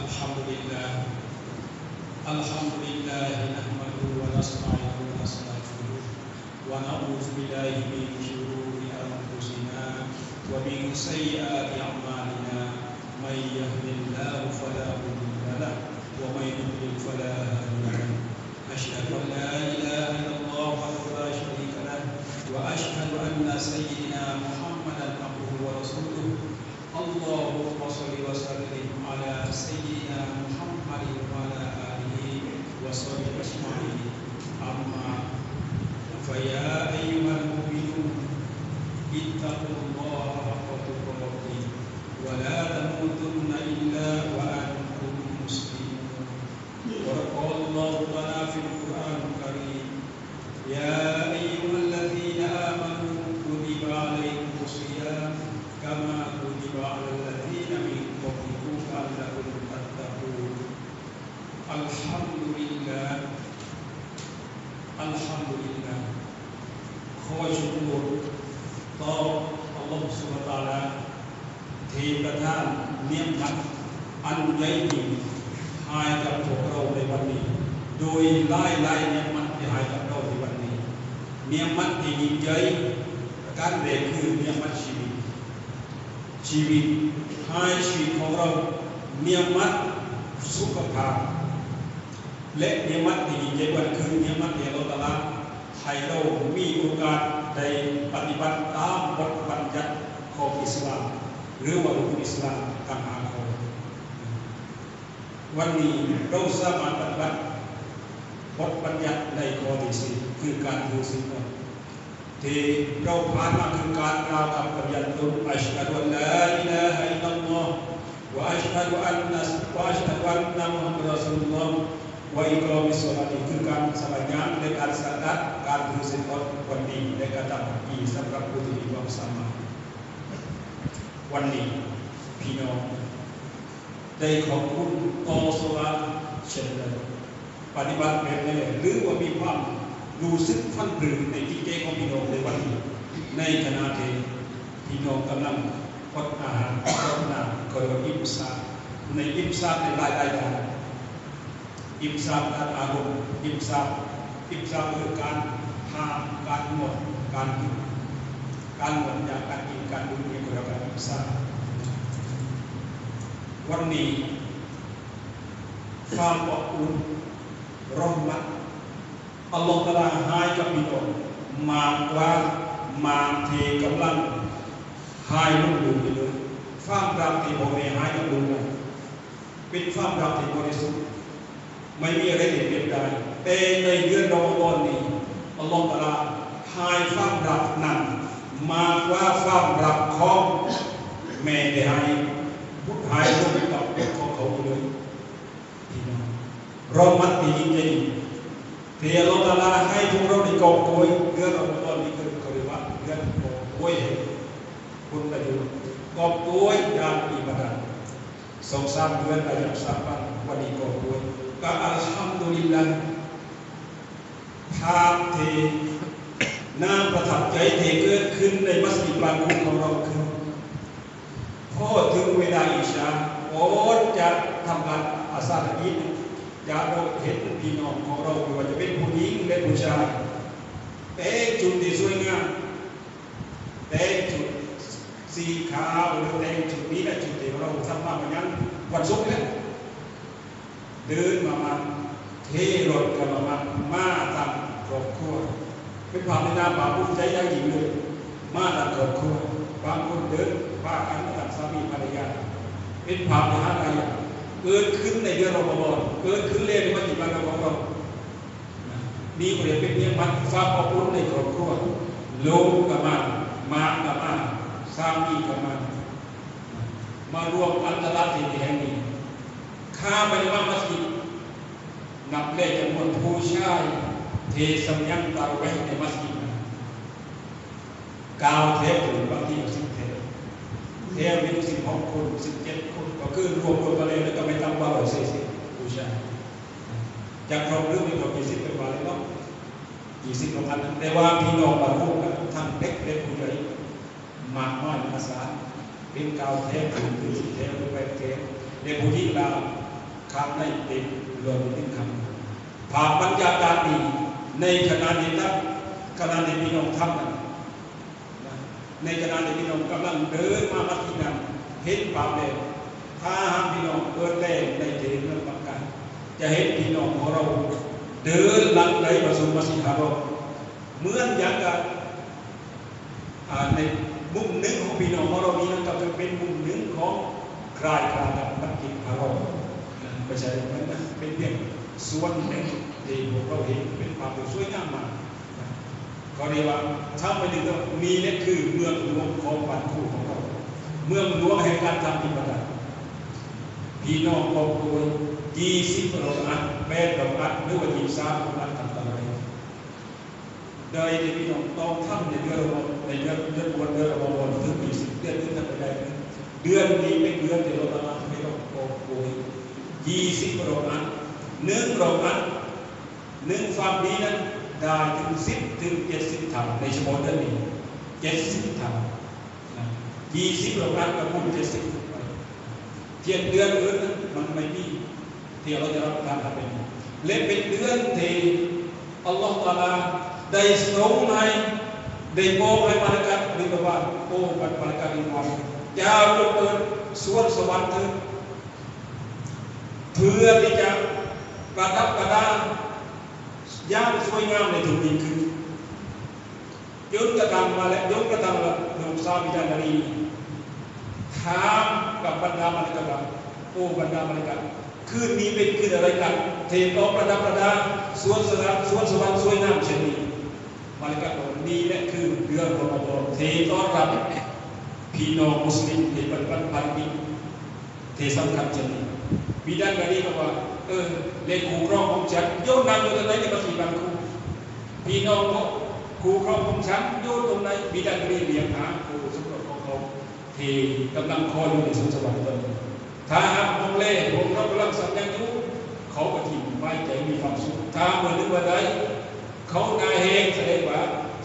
الحمد لله الحمد لله نحمده ونستعينه ونستغفره ونعوذ بالله من شرور أنفسنا ومن سيئات أعمالنا من يهد الله فلا مضل له ومن يضلل فلا هادي له أشهد أن لا إله إلا الله وحده لا شريك له وأشهد أن سيدنا محمدا عبده ورسوله اللهم صل وسلم على سيدنا محمد وعلى آله وصحبه أجمعين أما فيا أيها المؤمنون اتقوا الله حق تقاته ولا تموتن إلا وأنتم مسلمون وقال الله تعالى في القرآن الكريم يا أيها الذين آمنوا كتب عليكم الصيام كما كتب على الذين من قبلكم لعلكم تتقون الحمد لله الحمد لله ขอชุกรต่ออัลลอฮฺซุบฮานะฮูวะตะอาลาที่ประทานเนียมัตอันใหญ่ยิ่งให้กับพวกเราในวันนี้โดยหลายเนียมัตที่ให้กับเราในวันนี้เนียมัตที่ยิ่งใหญ่การแรกคือเนียมัตชีวิตให้ชีวิตของเราเนียมัตสุขภาพและเนียมัตที่ยิ่งใหญ่กว่าคือเนียมัตที่เราตะลาให้เรามีโอกาสได้ปฏิบัติตามบทบัญญัติของอิสลามหรือว่ารุกอิสลามต่างหากวันนี้เราสามารถปฏิบัติบทบัญญัติในข้อที่สี่คือการถือศีลอดที่เราผ่านมาคือการกล่าวคำปฏิญาณตนอัชฮะดุอัลลอฮ์อิลาฮะอิลลัลลอฮ์วะอัชฮะดุอันนะมุฮัมมัดรอซูลุลลอฮ์วะอิกอมิศศอลาตคือการสัมญาในการสังกัดการถือศีลอดวันนี้ในการทำอีสำหรับผู้ที่มีความสามารถวันนี้พี่น้องได้ขอบคุณต่อสวรรค์เช่นนั้นปฏิบัติแบบนี้หรือว่ามีความรู้สึกฟันปรือในจิตใจของพี่น้องในวันนี้ในขณะที่พี่น้องกำลังอดอาหารอดน้ำคอยว่าอิ่มซาในอิ่มซาในหลายอย่างอิ่มซาด้านอารมณ์อิ่มซาคือการห้ามการหมดการกินการหมดจากการกินการดื่มนี่ก็เรียกว่าอิ่มซาวันนี้ความอบอุ่นรอมัดอัลลอฮฺตะอาลาให้กับพี่น้องมากกว่ามาเทกำลังให้ลูกดูไปเลยความรักที่พ่อแม่ให้กับลูกนั้นเป็นความรักที่บริสุทธิ์ไม่มีอะไรเปลี่ยนได้แต่ในเดือนรอมฎอนนี้อัลลอฮฺตะอาลาให้ความรักนั้นมากกว่าความรักของแม่ได้ให้พุทธให้ลูกกับของเขาเลยพี่น้องรอมัดที่ยิ่งใหญ่ที่อัลลอฮฺตะอาลาให้พวกเราได้กอบโกยเรื่องรอมฎอนนี้คือเขาเรียกว่าเรื่องกอบโกยคุณประโยชน์กอบโกยงานอิบาดะห์2-3 เดือนอายุ3 วันนี้กอบโกยก็อัลฮัมดุลิลลาห์ภาพที่น่าประทับใจที่เกิดขึ้นในมัสยิดบางกุ้งของเราคือพอถึงเวลาอิชาโอจะทำการอาซาดอีดจะเราเห็นพี่น้องของเราไม่ว่าจะเป็นผู้หญิงและผู้ชายแต่จุดที่สวยงามแต่จุดสีขาวหรือแต่จุดนี้แหละจุดที่เราทำมาอย่างนั้นวันศุกร์แล้วเดินมาเทรถกันมาทำครอบครัวเป็นความในนามบาปผู้ใจยังหญิงเลยมาทำครอบครัวบางคนเดินพากันตัดสามีภรรยาเป็นภาพในห้างอะไรเกิดขึ้นในเดือนรอมฎอนเกิดขึ้นเรื่อยๆมากี่วันของเรานี่เรียกเป็นเพียงมันความอบอุ่นในครอบครัวลูกกับมากับสามีกับมารวมอันตรายที่แห่งนี้ข้าไปในวัดมัสยิดนับเลขจำนวนผู้ชายเทสำยังตาไว้ในมัสยิด9 เทปหรือบางที10 เทปเทปมี16 คน17 คนก็คือรวมคนกันเลยแล้วก็ไม่ต่ำกว่า140ผู้ชายจากครบหรือไม่ครบ20เป็นวันเลยเนาะ20 คนแต่ว่าพี่น้องบางพวกทั้งเด็กเล็กผู้ใหญ่มากน้อยภาษาเป็น9 เทปหรือ10 เทปหรือ8 เทปในผู้หญิงเรา คำในเต็มรวมถึงคำผ่าบรรยากาศดีในขณะนี้นะขณะนี้พี่น้องทำนะในขณะนี้พี่น้องกำลังเดินมาที่นั่นเห็นภาพเลยถ้าหากพี่น้องเปิดแรงในเทเรื่องประกันจะเห็นพี่น้องของเราเดินหลังไหลมาสู่มัสยิดฮารอมเหมือนอย่างกับในมุมหนึ่งของพี่น้องของเรานี้ก็จะเป็นมุมหนึ่งของคลายคลากับมัสยิดฮารอมไม่ใช่มันเป็นเพียงส่วนหนึ่งที่พวกเราเห็นเป็นความสวยงามมากก็เรียกว่าถ้าไปดูก็มีนี่คือเมืองหลวงของบ้านคู่ของเราเมืองหลวงแห่งการทำอิบาดะห์พี่น้องของตัว20 รอกอัต8 รอกอัตหรือว่า23 รอกอัตต่างๆโดยที่พี่น้องต้องทำในเดือนวันเดือนรอมฎอนถึง20 เดือนนึงทำไปได้เดือนนี้เป็นเดือนที่เราต้องไม่ต้องโกงโกย20 รอกอัต1 รอกอัต1 ความดีนั้นได้ถึง10 ถึง 70 เท่าในเฉพาะเดือนนี้70 เท่า20 รอกอัตกับคุณ70เทียบเดือนอื่นมันไม่มีที่เราจะรับการทำเป็นและเป็นเดือนที่อัลลอฮฺตะอาลาได้ส่งให้ได้บอกให้มาลาอิกะฮ์ได้บอกว่าโอ้มาลาอิกะฮ์อินวาอย่าลงเปิดสวนสวรรค์เถิดเพื่อที่จะประดับประดาย่างสวยงามในทุกยิ่งขึ้นยศกระทำมาและยศกระทำละดวงสาวิจารณีถามกับบรรดามาลาอิกะฮ์โอ้บรรดามาลาอิกะฮ์คืนนี้เป็นคืนอะไรกันเทพประดับประดาสวนสวรรค์สวยงามเช่นนี้มาลาอิกะฮ์บอกนี่แหละคือเดือนรอมฎอนเทต้อนรับพี่น้องมุสลิมที่ปฏิบัติภารกิจเทสำคัญเช่นนี้บิดาการีบอกว่าเลขคู่ครองของฉันโยนนำอยู่ตรงไหนในมัสยิดบางคู่พี่น้องคู่ครองของฉันโยนตรงไหนบิดาการีเรียกหาคู่สมรสของเขาที่กำลังคอยอยู่ในสวนสวรรค์เลยถ้าหากมองเล่พวกเรากำลังสัญญาอยู่เขาก็ทิ้งไว้ใจมีความสุขถ้าเมื่อนึกว่าใดเขานายเฮงแสดงว่า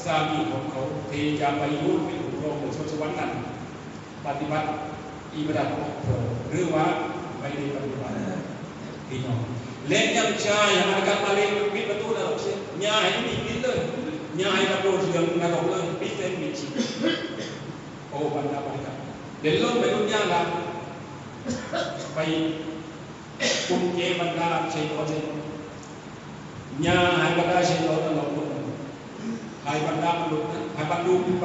สามีของเขาที่จะไปยุ่งเป็นคู่ครองในสวนสวรรค์นั้นปฏิบัติอิบาดะห์ของเขาหรือว่าไม่ได้ปฏิบัติพี่น้องเล่นยังชายyang ada palingปิดประตูนรกเสียญาให้มีปิดเลยญาให้รับรู้เรื่องนรกเลยปิดเส้นปิดชีโอ้บรรดาบริการเดี๋ยวลงไปดุนยาละไปกุมเกบรรดาเชยโตเชยญาให้บรรดาเชยโตตลอดหมดให้บรรดามนุษย์ให้บร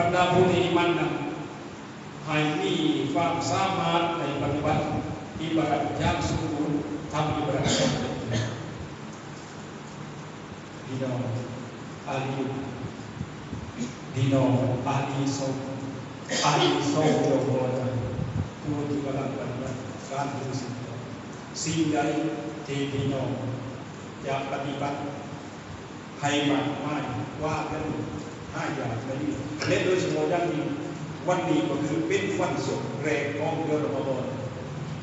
รดาผู้ที่มันนั้นให้มีความสามารถในปฏิบัติอิบาดะห์อย่างสมบูรณ์ทำอิบาดะห์พี่น้องอาลีพี่น้องอาลีโซโยโกะผู้ที่กำลังปฏิบัติการทุกสิ่งใดที่พี่น้องอยากปฏิบัติให้มากมายว่ากัน5 อย่างนี้และโดยเฉพาะอย่างยิ่งวันนี้ก็คือเป็นวันศุกร์แรกของเดือนรอมฎอน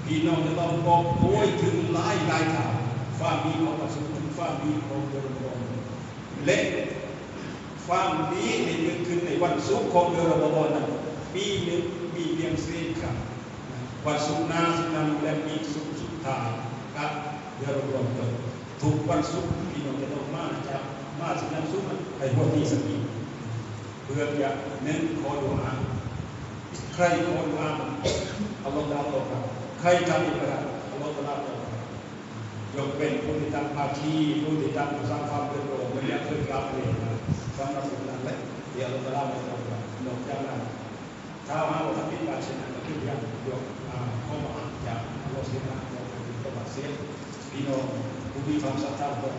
พี่น้องจะต้องบอกโวยถึงหลายข่าวความดีของพระสุนความดีของเดือนรอมฎอนและความดีที่เกิดขึ้นในวันศุกร์ของเดือนรอมฎอนนั้นปีหนึ่งมีเพียง4 ครั้งวันศุกร์หน้าสุดนั้นและปีศุกร์สุดท้ายครับเดือนรอมฎอนทุกวันศุกร์พี่น้องจะต้องมาสุดนั้นศุกร์ไปหัวที่สักทีเพื่อจะเน้นขอดุอาใครขอดุอาอัลลอฮฺตอบรับใครทำอิบาดะห์อัลลอฮฺตอบรับยกเป็นผู้ที่ตั้งภาคีผู้ที่ตั้งสร้างความเป็นโลกไม่อยากเคยกลับเลยสำหรับสิ่งนั้นเลยเดี๋ยวเราจะเล่าให้ฟังนอกจากนั้นถ้าหากว่าทำผิดพลาดเช่นนั้นก็คืออย่างยกข้อมาจากอัลลอฮฺเสียนะเราเป็นตัวบัตรเสียพี่น้องผู้มีความศรัทธาต่อ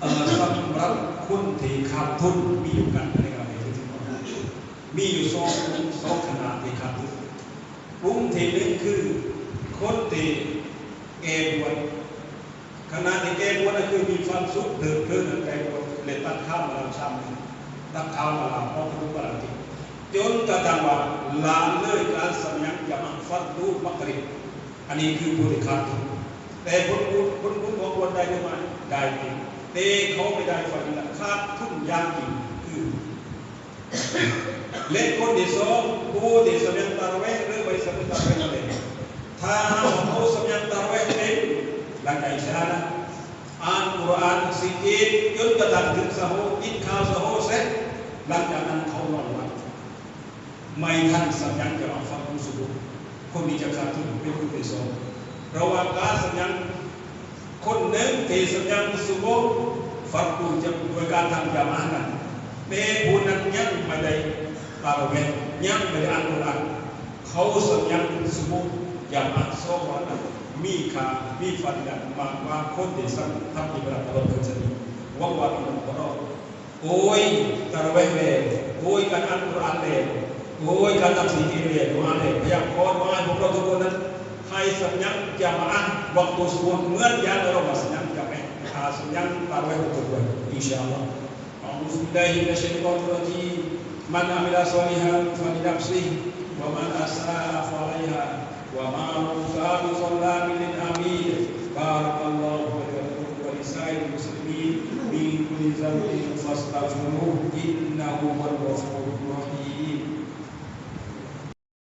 อัลลอฮฺสำหรับคนที่ขาดทุนมีอยู่กันในการที่ถึงมีอยู่สองขนาดที่ขาดทุนกลุ่มที่หนึ่งคือคนที่แก่ป่วยขณะที่แก่ป่วยนั่นคือมีความสุขเติบโตในแก่ป่วยเลยตัดข้าวมาแล้วช้ำตัดข้าวมาแล้วพอทุกข์มาแล้วจนกระทั่งว่าลาเลยการสัญญาจะมาฟัดดูมักริบอันนี้คือผู้ที่ขาดทุนแต่คนของคนได้หรือไม่ได้จริงแต่เขาไม่ได้ฝันละขาดทุนยากจริงคือเล่นคนที่สองผู้ที่แสดงตาเวหรือไปแสดงตาเวอะไร Tha ho samyang tarawih din langkai syara an Quran sikit yun kadang din saho in khao saho se langจากนั้นเขานอนหลับไม่ทันสัญญาณจะมาฟังมุสลิมคนนี้จะขาดทุนเป็นผู้ที่สองระหว่างการสัญญาณคนหนึ่งที่สัญญาณมุสลิมฟังดูจะโดยการทำจามะห์นั้นแต่ผู้นั้นยังไม่ได้ตาระเวงยังไม่ได้อ่านกุรอานเขาสัญญาณมุสลิมจามะห์สองวันมีค่ามีฟันกันมากกว่าคนที่สัญทำอิบาดะห์ตลอดคืนสนิทหวังว่ามันตลอดโอ้ยตาระเวงเลยโอ้ยการอ่านกุรอานเลยโอ้ยการทำสิ่งที่เรียนมาเลยพยายามขอว่าพวกเราทุกคนนั้นให้สัญญาณจามะห์waktu subuh เหมือนอย่างเราสัญญาณจามะห์สัญญาณตาระเวงทุกคนอินชาอัลลอฮ์อัลลอฮฺบิลลาฮิมินัชชัยฏอนรจีมมันอามิลาศอลิฮันฟะลินัฟซิฮิวะมันอาซาฟะอะลัยฮาوما ربك بظلام للعبيد بارك الله لكم ولسائر المسلمين من كل ذنب فاستغفروه إنه هو الغفور الرحيم